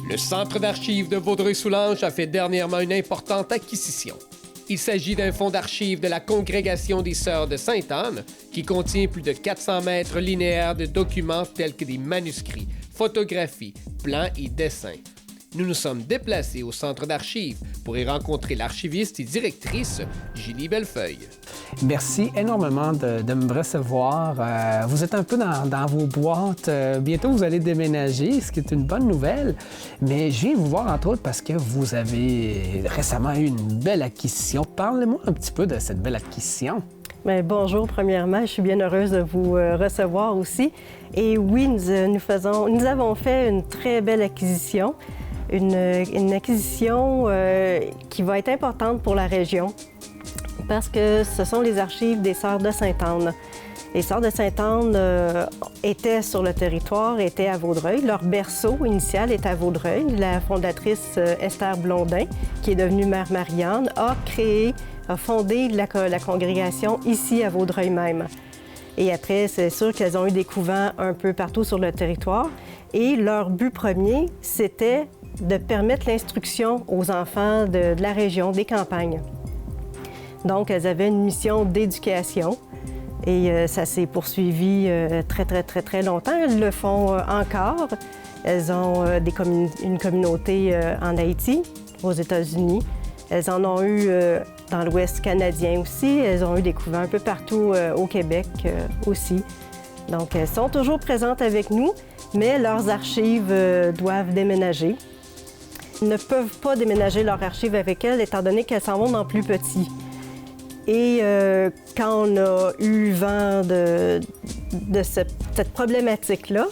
Le Centre d'archives de Vaudreuil-Soulanges a fait dernièrement une importante acquisition. Il s'agit d'un fonds d'archives de la Congrégation des Sœurs de Sainte-Anne qui contient plus de 400 mètres linéaires de documents tels que des manuscrits, photographies, plans et dessins. Nous nous sommes déplacés au centre d'archives pour y rencontrer l'archiviste et directrice Julie Bellefeuille. Merci énormément de me recevoir. Vous êtes un peu dans vos boîtes. Bientôt, vous allez déménager, ce qui est une bonne nouvelle. Mais je viens vous voir, entre autres, parce que vous avez récemment eu une belle acquisition. Parlez-moi un petit peu de cette belle acquisition. Bien, bonjour, premièrement. Je suis bien heureuse de vous recevoir aussi. Et oui, nous avons fait une très belle acquisition. Une acquisition qui va être importante pour la région parce que ce sont les archives des Sœurs de Sainte-Anne. Les Sœurs de Sainte-Anne étaient sur le territoire, étaient à Vaudreuil. Leur berceau initial est à Vaudreuil. La fondatrice Esther Blondin, qui est devenue mère Marianne, a fondé la congrégation ici à Vaudreuil même. Et après, c'est sûr qu'elles ont eu des couvents un peu partout sur le territoire. Et leur but premier, c'était de permettre l'instruction aux enfants de la région, des campagnes. Donc, elles avaient une mission d'éducation et ça s'est poursuivi très longtemps. Elles le font encore. Elles ont une communauté en Haïti, aux États-Unis. Elles en ont eu dans l'Ouest canadien aussi. Elles ont eu des couvents un peu partout au Québec aussi. Donc, elles sont toujours présentes avec nous, mais leurs archives doivent déménager. Ils ne peuvent pas déménager leurs archives avec elles, étant donné qu'elles s'en vont dans plus petit. Et quand on a eu vent de cette problématique-là,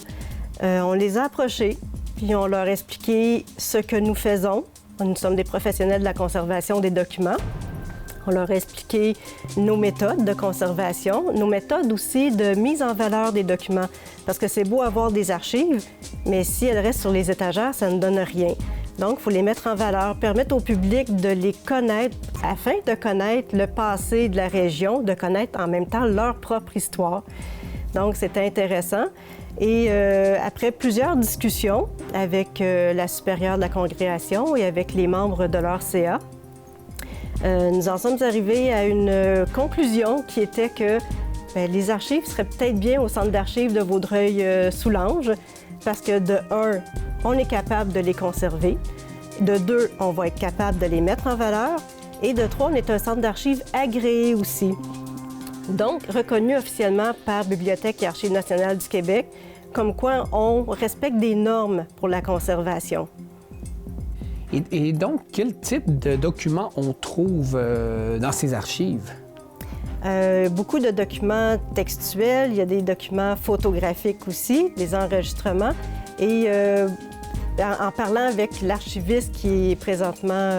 on les a approchés, puis on leur a expliqué ce que nous faisons. Nous sommes des professionnels de la conservation des documents. On leur a expliqué nos méthodes de conservation, nos méthodes aussi de mise en valeur des documents. Parce que c'est beau avoir des archives, mais si elles restent sur les étagères, ça ne donne rien. Donc, il faut les mettre en valeur, permettre au public de les connaître afin de connaître le passé de la région, de connaître en même temps leur propre histoire. Donc, c'était intéressant. Et après plusieurs discussions avec la supérieure de la congrégation et avec les membres de leur CA, nous en sommes arrivés à une conclusion qui était que les archives seraient peut-être bien au centre d'archives de Vaudreuil-Soulanges parce que de un, on est capable de les conserver. De deux, on va être capable de les mettre en valeur. Et de trois, on est un centre d'archives agréé aussi. Donc, reconnu officiellement par Bibliothèque et Archives nationales du Québec, comme quoi on respecte des normes pour la conservation. Et donc, quel type de documents on trouve dans ces archives? Beaucoup de documents textuels, il y a des documents photographiques aussi, des enregistrements. Et en parlant avec l'archiviste qui est présentement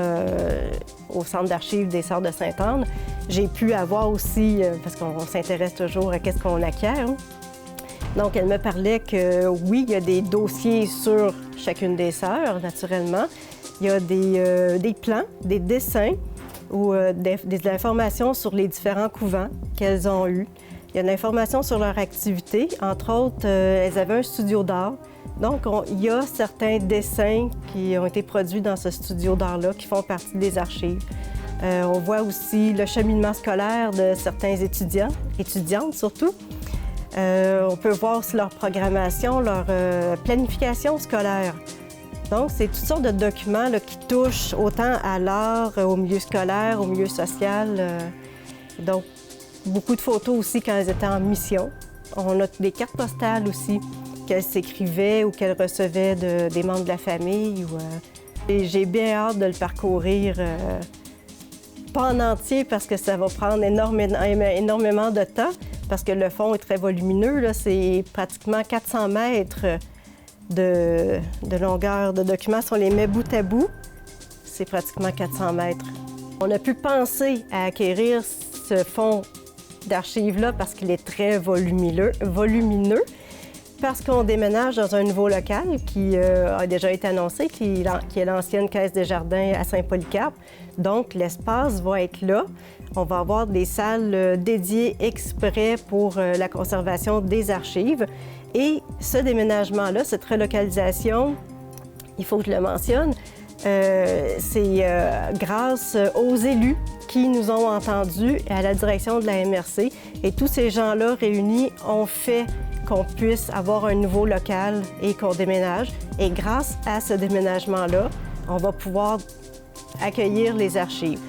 au Centre d'archives des Sœurs de Sainte-Anne, j'ai pu avoir aussi, parce qu'on s'intéresse toujours à qu'est-ce qu'on acquiert. Donc, elle me parlait que oui, il y a des dossiers sur chacune des sœurs, naturellement. Il y a des plans, des dessins ou des informations sur les différents couvents qu'elles ont eus. Il y a de l'information sur leur activité. Entre autres, elles avaient un studio d'art. Donc, il y a certains dessins qui ont été produits dans ce studio d'art-là qui font partie des archives. On voit aussi le cheminement scolaire de certains étudiants, étudiantes surtout. On peut voir aussi leur programmation, leur planification scolaire. Donc, c'est toutes sortes de documents là, qui touchent autant à l'art, au milieu scolaire, au milieu social. Donc, beaucoup de photos aussi quand elles étaient en mission. On a des cartes postales aussi qu'elles s'écrivaient ou qu'elles recevaient des membres de la famille. Et j'ai bien hâte de le parcourir, pas en entier parce que ça va prendre énormément de temps, parce que le fond est très volumineux. C'est pratiquement 400 mètres de longueur de documents. Si on les met bout à bout, c'est pratiquement 400 mètres. On a pu penser à acquérir ce fonds d'archives-là parce qu'il est très volumineux, parce qu'on déménage dans un nouveau local qui a déjà été annoncé, qui est l'ancienne Caisse des Jardins à Saint-Polycarpe. Donc, l'espace va être là. On va avoir des salles dédiées exprès pour la conservation des archives. Et ce déménagement-là, cette relocalisation, il faut que je le mentionne, c'est grâce aux élus qui nous ont entendus à la direction de la MRC. Et tous ces gens-là réunis ont fait qu'on puisse avoir un nouveau local et qu'on déménage. Et grâce à ce déménagement-là, on va pouvoir accueillir les archives.